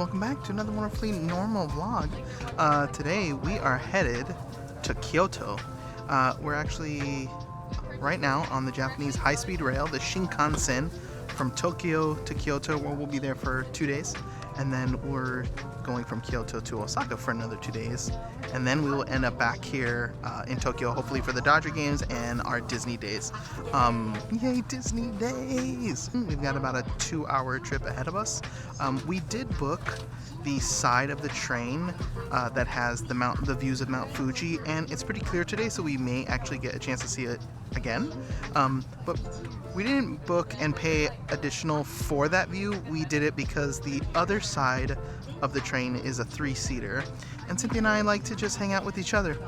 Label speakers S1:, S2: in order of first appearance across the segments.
S1: welcome back to another wonderfully normal vlog. Today we are headed to Kyoto. We're actually right now on the Japanese high-speed rail, the Shinkansen, from Tokyo to Kyoto, where we'll be there for 2 days. And then we're going from Kyoto to Osaka for another 2 days. And then we will end up back here in Tokyo, hopefully for the Dodger games and our Disney days. Yay, Disney days! We've got about a 2-hour trip ahead of us. We did book the side of the train that has the views of Mount Fuji, and it's pretty clear today, so we may actually get a chance to see it again. But we didn't book and pay additional for that view. We did it because the other side of the train is a 3-seater, and Cynthia and I like to just hang out with each other.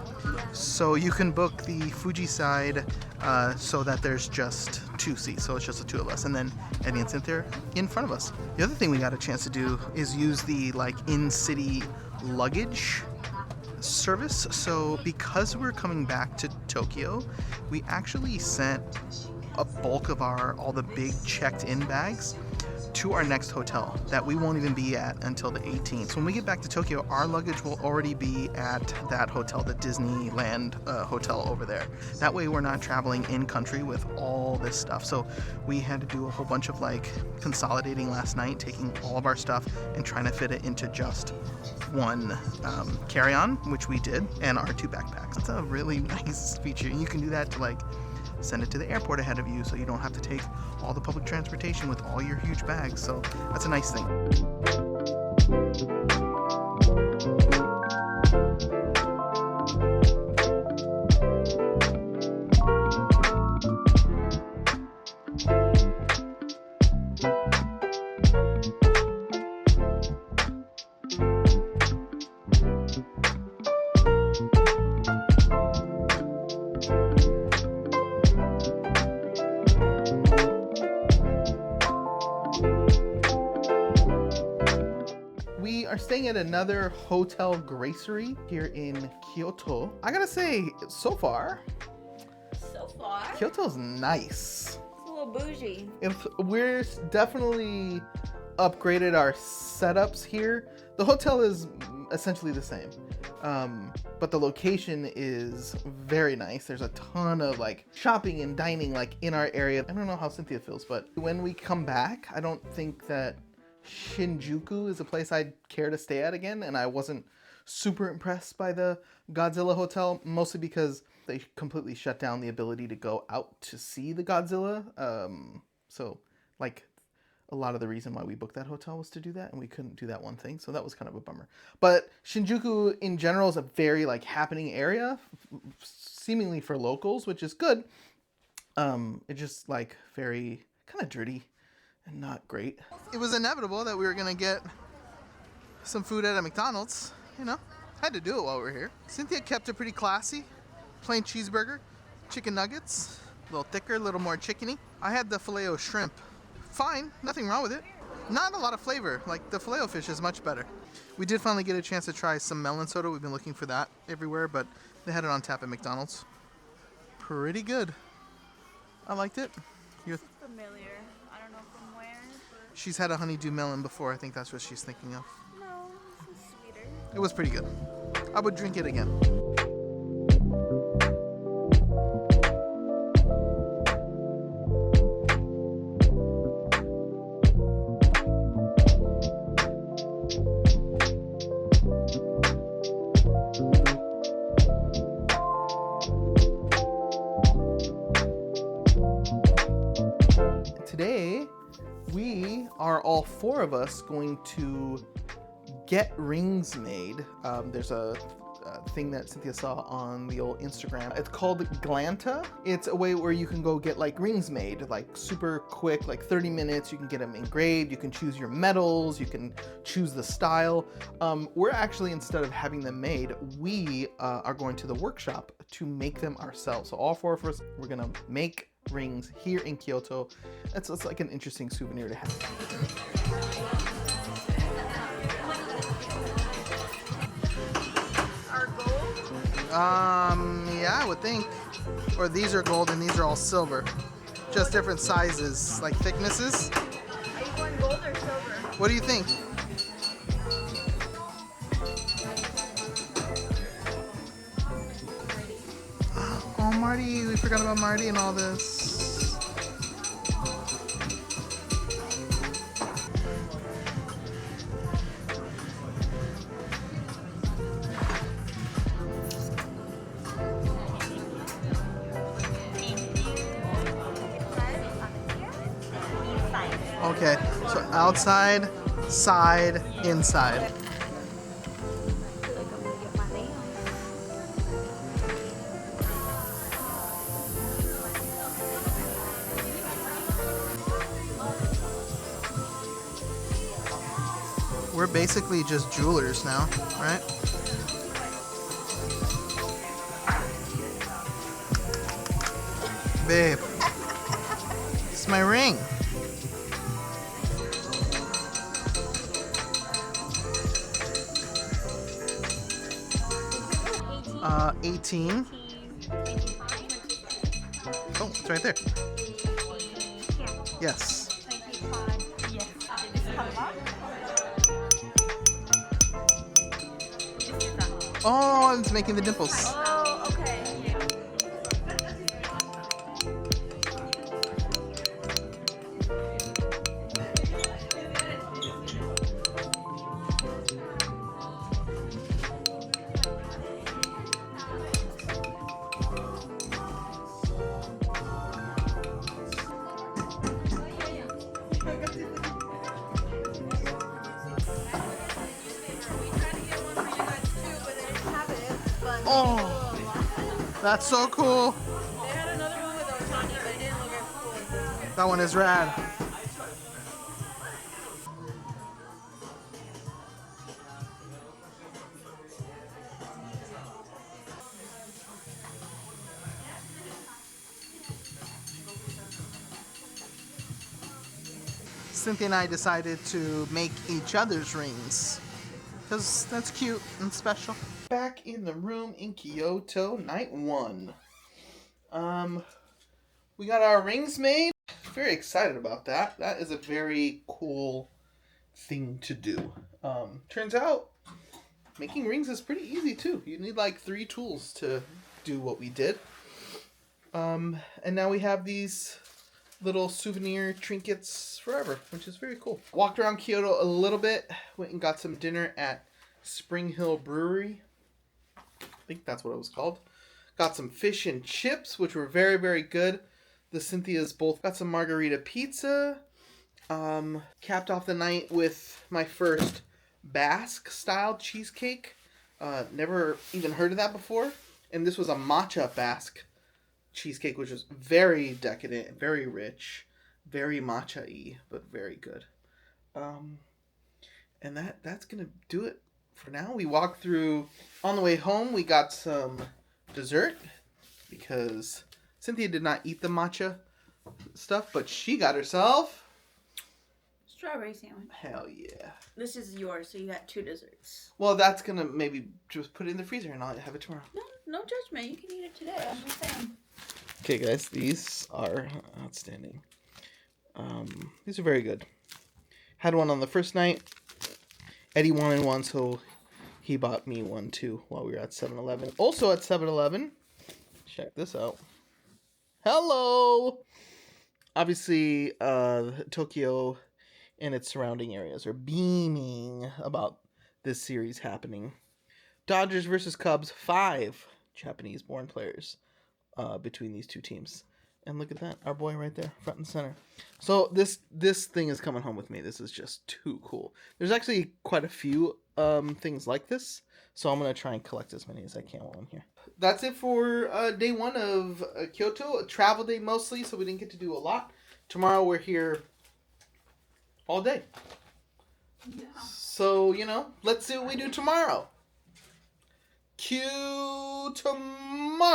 S1: So you can book the Fuji side so that there's just 2 seats, so it's just the 2 of us, and then Eddie and Cynthia are in front of us. The other thing we got a chance to do is use the in-city luggage service. So because we're coming back to Tokyo, we actually sent a bulk of all the big checked-in bags to our next hotel that we won't even be at until the 18th. So when we get back to Tokyo, our luggage will already be at that hotel, the Disneyland hotel over there. That way we're not traveling in country with all this stuff. So we had to do a whole bunch of consolidating last night, taking all of our stuff and trying to fit it into just one carry-on, which we did, and our 2 backpacks. It's a really nice feature, and you can do that to send it to the airport ahead of you, so you don't have to take all the public transportation with all your huge bags. So that's a nice thing. We are staying at another hotel gracery here in Kyoto. I gotta say, so far, Kyoto's nice.
S2: It's a little bougie.
S1: We're definitely upgraded our setups here. The hotel is essentially the same, but the location is very nice. There's a ton of shopping and dining in our area. I don't know how Cynthia feels, but when we come back, I don't think that Shinjuku is a place I'd care to stay at again, and I wasn't super impressed by the Godzilla hotel, mostly because they completely shut down the ability to go out to see the Godzilla. So a lot of the reason why we booked that hotel was to do that, and we couldn't do that one thing, so that was kind of a bummer. But Shinjuku in general is a very happening area, seemingly for locals, which is good. It's just very kind of dirty and not great. It was inevitable that we were gonna get some food at a McDonald's, Had to do it while we were here. Cynthia kept it pretty classy. Plain cheeseburger, chicken nuggets, a little thicker, a little more chickeny. I had the filet-o shrimp. Fine, nothing wrong with it. Not a lot of flavor, the filet-o fish is much better. We did finally get a chance to try some melon soda. We've been looking for that everywhere, but they had it on tap at McDonald's. Pretty good. I liked it.
S2: It's familiar. I don't know from where. But...
S1: She's had a honeydew melon before. I think that's what she's thinking of.
S2: No, this is sweeter.
S1: It was pretty good. I would drink it again. Today, we are all 4 of us going to get rings made. There's a thing that Cynthia saw on the old Instagram. It's called Glanta. It's a way where you can go get rings made, super quick, 30 minutes. You can get them engraved. You can choose your metals. You can choose the style. We're actually, instead of having them made, we are going to the workshop to make them ourselves. So all 4 of us, we're gonna make rings here in Kyoto. It's an interesting souvenir to have.
S2: Our gold?
S1: Yeah, I would think. Or these are gold and these are all silver. Just different sizes, thicknesses.
S2: Are you going gold or silver?
S1: What do you think? Marty. We forgot about Marty and all this. Okay, so outside, side, inside. We're basically just jewelers now, right? Babe, it's my ring. 18. Oh, it's right there. Yes. Oh, it's making the dimples.
S2: Oh, okay.
S1: Oh, that's so cool.
S2: They had another one with Otani, but it didn't look as cool as this.
S1: That one is rad. Cynthia and I decided to make each other's rings because that's cute and special. Back in the room in Kyoto, night 1. We got our rings made. Very excited about that. That is a very cool thing to do. Turns out making rings is pretty easy too. You need like 3 tools to do what we did. And now we have these little souvenir trinkets forever, which is very cool. Walked around Kyoto a little bit. Went and got some dinner at Spring Hill Brewery. I think that's what it was called. Got some fish and chips, which were very, very good. The Cynthias both got some margarita pizza. Capped off the night with my first Basque-style cheesecake. Never even heard of that before. And this was a matcha Basque cheesecake, which was very decadent, very rich, very matcha-y, but very good. And that's gonna do it for now. We walked through. On the way home, we got some dessert because Cynthia did not eat the matcha stuff, but she got herself
S2: Strawberry sandwich.
S1: hell yeah.
S2: This is yours, so you got 2 desserts.
S1: Well, that's gonna maybe just put it in the freezer and I'll have it tomorrow.
S2: No judgment. You can eat it today. I'm just saying.
S1: Okay, guys, these are outstanding. These are very good. Had one on the first night. Eddie wanted one, so he bought me one too while we were at 7-Eleven. Also at 7-Eleven, check this out. Hello! Obviously, Tokyo and its surrounding areas are beaming about this series happening. Dodgers versus Cubs, 5 Japanese-born players between these 2 teams. And look at that, our boy right there, front and center. So this thing is coming home with me. This is just too cool. There's actually quite a few things like this, so I'm going to try and collect as many as I can while I'm here. That's it for day 1 of Kyoto. A travel day mostly, so we didn't get to do a lot. Tomorrow we're here all day. Yeah. So, let's see what we do tomorrow. Cue tomorrow.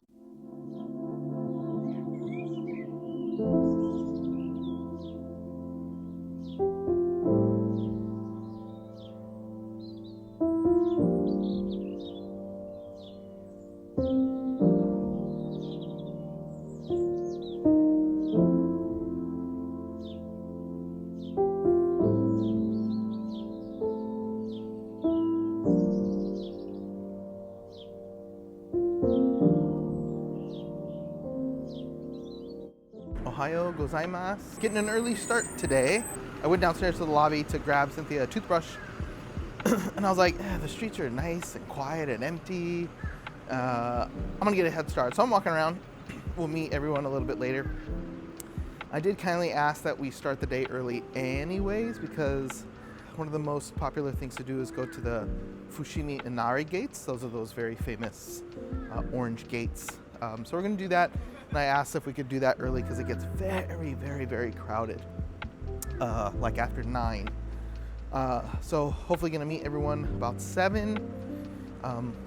S1: gozaimasu. Getting an early start today. I went downstairs to the lobby to grab Cynthia a toothbrush. And I was like, the streets are nice and quiet and empty. I'm gonna get a head start. So I'm walking around. We'll meet everyone a little bit later. I did kindly ask that we start the day early anyways, because one of the most popular things to do is go to the Fushimi Inari gates. Those are those very famous orange gates. So we're gonna do that. And I asked if we could do that early because it gets very, very, very crowded, like after 9. So hopefully gonna meet everyone about 7.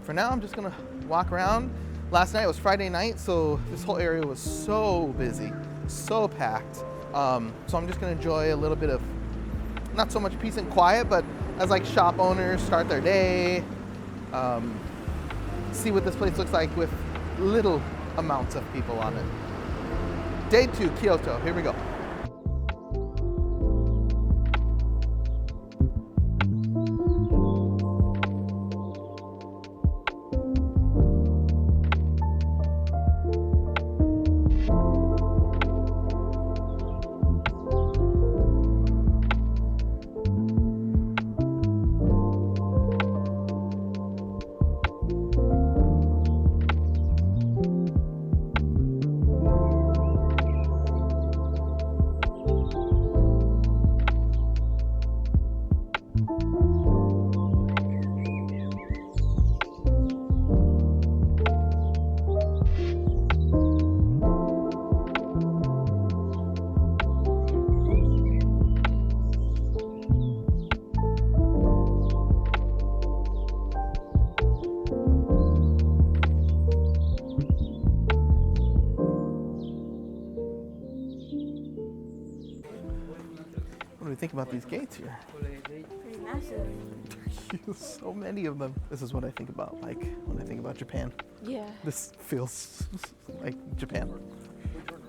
S1: For now, I'm just gonna walk around. Last night was Friday night, so this whole area was so busy, so packed. So I'm just gonna enjoy a little bit of, not so much peace and quiet, but as like shop owners start their day, see what this place looks like with little amounts of people on it. Day 2, Kyoto, here we go. What do we think about these gates here?
S2: Pretty massive.
S1: So many of them. This is what I think about, like, when I think about Japan.
S2: Yeah.
S1: This feels like Japan.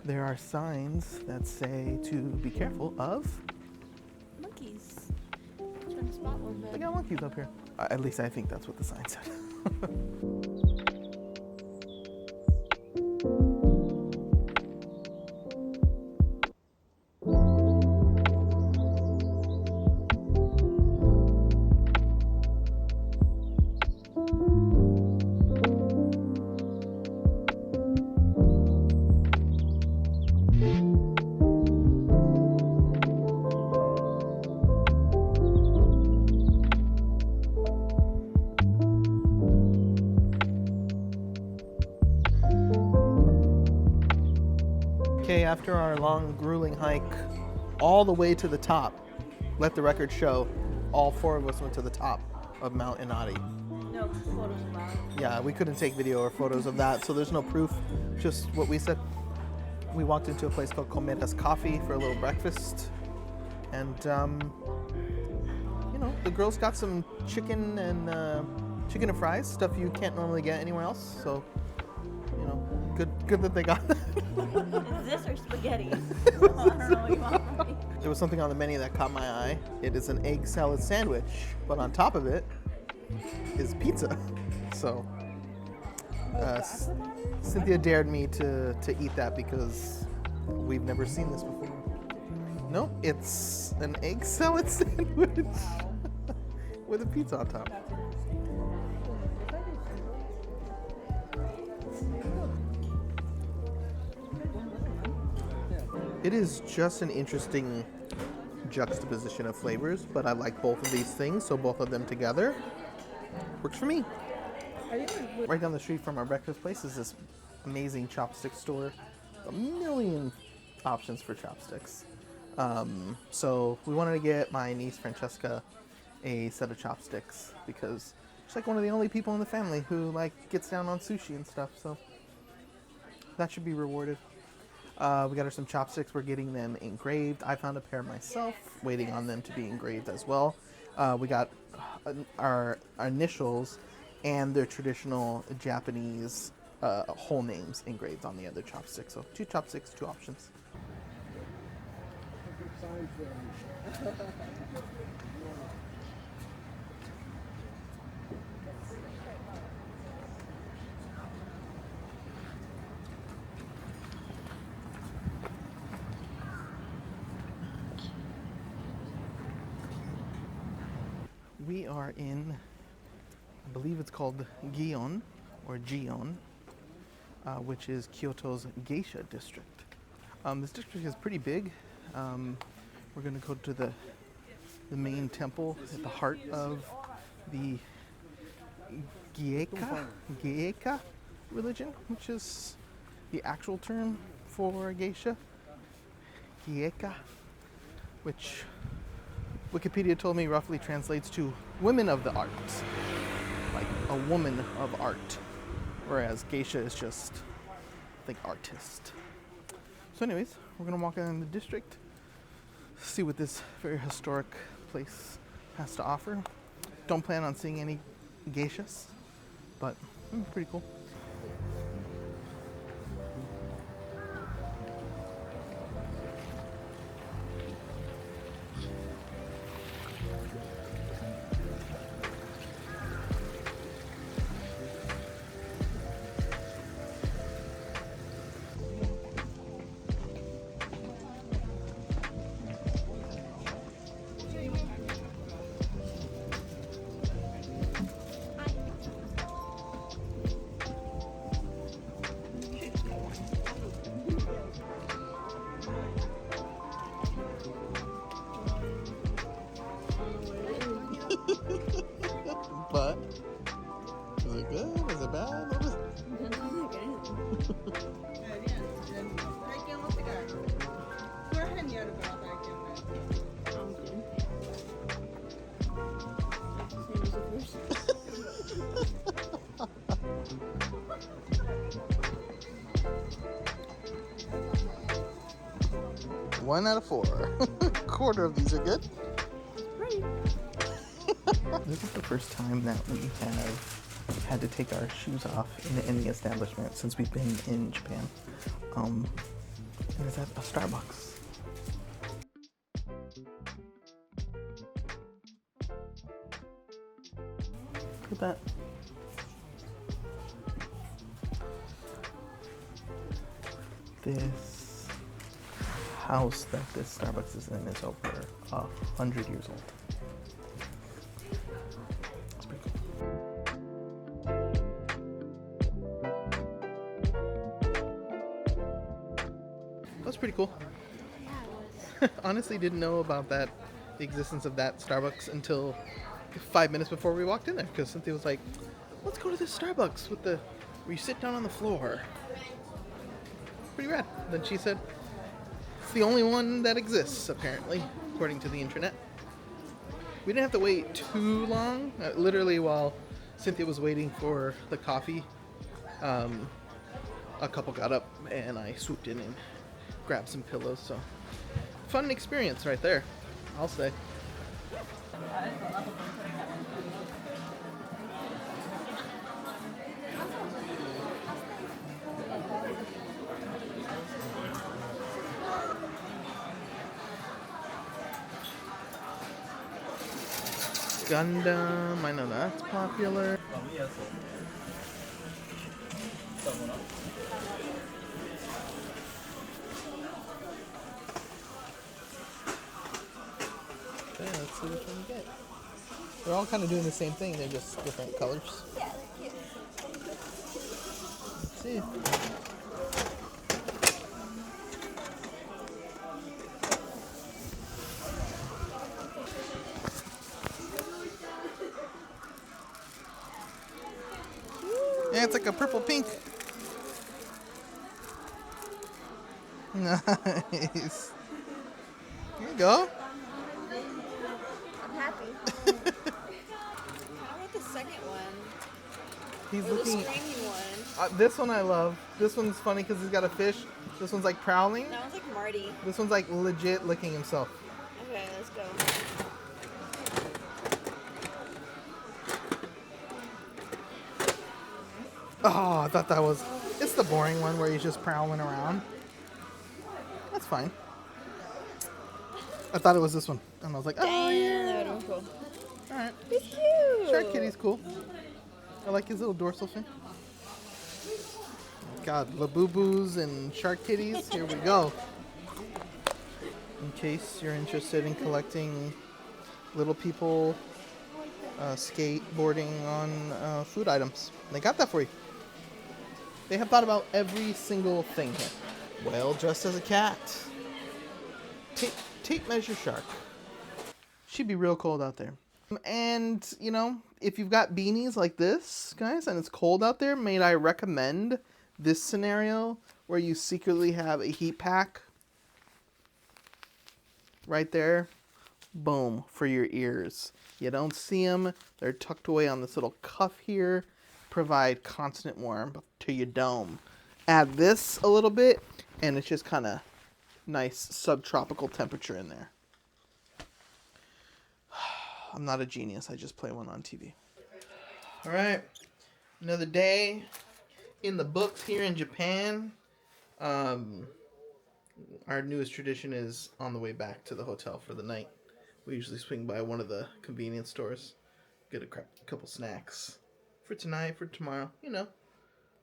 S1: There are signs that say to be careful of...
S2: Monkeys. Trying to spot one
S1: They got monkeys up here. At least I think that's what the sign said. Okay, after our long, grueling hike all the way to the top, let the record show, all 4 of us went to the top of Mount Inari.
S2: No photos allowed.
S1: Yeah, we couldn't take video or photos of that, so there's no proof, just what we said. We walked into a place called Kometa's Coffee for a little breakfast, and you know, the girls got some chicken and fries, stuff you can't normally get anywhere else, so you know, good that they got that.
S2: Is this or spaghetti? I don't know what you want from me.
S1: There was something on the menu that caught my eye. It is an egg salad sandwich, but on top of it is pizza. So Cynthia dared me to eat that because we've never seen this before. No, it's an egg salad sandwich with a pizza on top. It is just an interesting juxtaposition of flavors, but I like both of these things, so both of them together works for me. Right down the street from our breakfast place is this amazing chopstick store. A million options for chopsticks. So we wanted to get my niece Francesca a set of chopsticks because she's like one of the only people in the family who like gets down on sushi and stuff, so that should be rewarded. We got her some chopsticks. We're getting them engraved. I found a pair myself, waiting on them to be engraved as well. We got our initials and their traditional Japanese whole names engraved on the other chopsticks. So 2 chopsticks, 2 options. we are in, I believe it's called Gion, or Gion, which is Kyoto's Geisha district. This district is pretty big. We're going to go to the main temple at the heart of the Geika religion, which is the actual term for geisha. Geika, which Wikipedia told me roughly translates to women of the arts, like a woman of art, whereas geisha is just, I think, artist. So anyways, we're gonna walk around the district, see what this very historic place has to offer. Don't plan on seeing any geishas, but pretty cool. But is it good? Is it bad? What is One out of 4. Quarter of these are good. This is the first time that we have had to take our shoes off in any establishment since we've been in Japan. And it's at a Starbucks. Look at that. This house that this Starbucks is in is over 100 years old. That's pretty cool. That's pretty cool. Honestly, didn't know about the existence of that Starbucks until 5 minutes before we walked in there, because Cynthia was like, let's go to this Starbucks where you sit down on the floor. Pretty rad. Then she said, it's the only one that exists, apparently, according to the internet. We didn't have to wait too long. Literally, while Cynthia was waiting for the coffee, a couple got up and I swooped in and grabbed some pillows. So, fun experience right there, I'll say. Gundam, I know that's popular. Yeah, let's see which one we get. They're all kind of doing the same thing, they're just different colors.
S2: Yeah, they're cute.
S1: Let's see. Yeah, it's like a purple pink. Nice. Here you go.
S2: I'm happy. How about the second one?
S1: He's
S2: Or
S1: looking.
S2: the screaming one.
S1: This one I love. This one's funny because he's got a fish. This one's like prowling.
S2: That one's like Marty.
S1: This one's like legit licking himself.
S2: Okay, let's go.
S1: Oh, I thought that was... It's the boring one where he's just prowling around. That's fine. I thought it was this one. And I was like, oh,
S2: Damn,
S1: yeah.
S2: that would've been cool.
S1: Alright.
S2: He's cute.
S1: Shark Kitty's cool. I like his little dorsal fin. God, Labubu's and Shark Kitties. Here we go. In case you're interested in collecting little people skateboarding on food items. They got that for you. They have thought about every single thing here. Well, dressed as a cat. Tape measure shark. She'd be real cold out there. And, you know, if you've got beanies like this, guys, and it's cold out there, may I recommend this scenario where you secretly have a heat pack right there. Boom, for your ears. You don't see them. They're tucked away on this little cuff here. Provide constant warmth to your dome. Add this a little bit, and it's just kind of nice subtropical temperature in there. I'm not a genius. I just play one on TV. All right. Another day in the books here in Japan. Our newest tradition is on the way back to the hotel for the night. We usually swing by one of the convenience stores, get a couple snacks for tonight, for tomorrow. You know,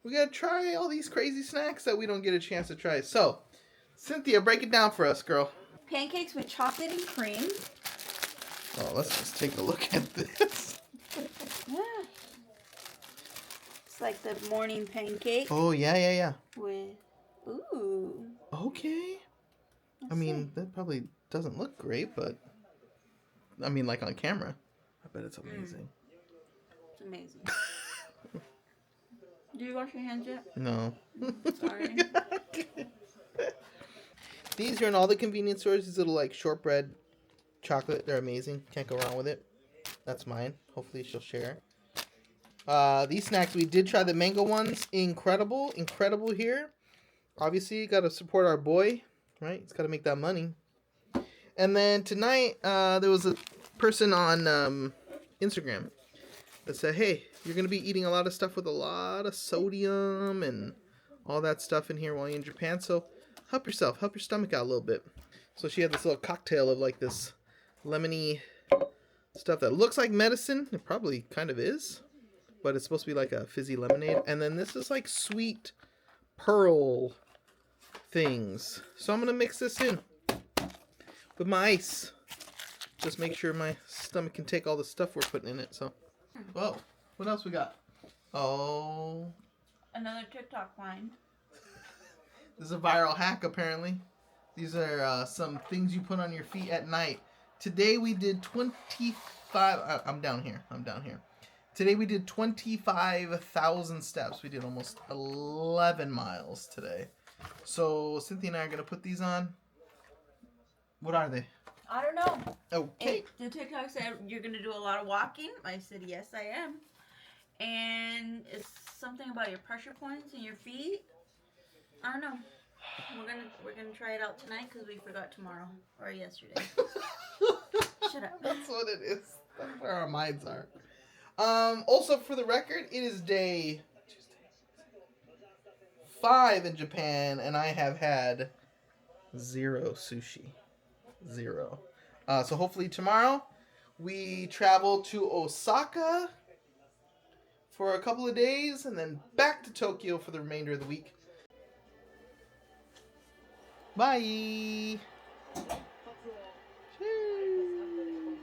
S1: we got to try all these crazy snacks that we don't get a chance to try. So, Cynthia, break it down for us, girl.
S2: Pancakes with chocolate and cream.
S1: Oh, let's just take a look at this.
S2: Yeah. It's like the morning pancake.
S1: Oh, yeah.
S2: With, ooh.
S1: Okay. I mean, that probably doesn't look great, but, I mean, like on camera, I bet it's amazing.
S2: It's amazing. Do you wash your hands yet?
S1: No.
S2: Sorry.
S1: These are in all the convenience stores. These little, like, shortbread chocolate. They're amazing. Can't go wrong with it. That's mine. Hopefully she'll share. These snacks, we did try the mango ones. Incredible. Incredible here. Obviously, got to support our boy, right? He's got to make that money. And then tonight, there was a person on Instagram that said, hey, you're going to be eating a lot of stuff with a lot of sodium and all that stuff in here while you're in Japan. So help yourself. Help your stomach out a little bit. So she had this little cocktail of like this lemony stuff that looks like medicine. It probably kind of is. But it's supposed to be like a fizzy lemonade. And then this is like sweet pearl things. So I'm going to mix this in with my ice. Just make sure my stomach can take all the stuff we're putting in it. So, whoa. What else we got? Oh.
S2: Another TikTok line.
S1: This is a viral hack, apparently. These are some things you put on your feet at night. Today we did 25... I'm down here. Today we did 25,000 steps. We did almost 11 miles today. So Cynthia and I are going to put these on. What are they?
S2: I don't know.
S1: Okay.
S2: The TikTok said you're going to do a lot of walking. I said, yes, I am. And it's something about your pressure points in your feet. I don't know. We're gonna try it out tonight because we forgot tomorrow or yesterday. Shut up.
S1: That's what it is. That's where our minds are. Also, for the record, it is day 5 in Japan, and I have had 0 sushi. 0. So hopefully tomorrow we travel to Osaka for a couple of days, and then back to Tokyo for the remainder of the week. Bye!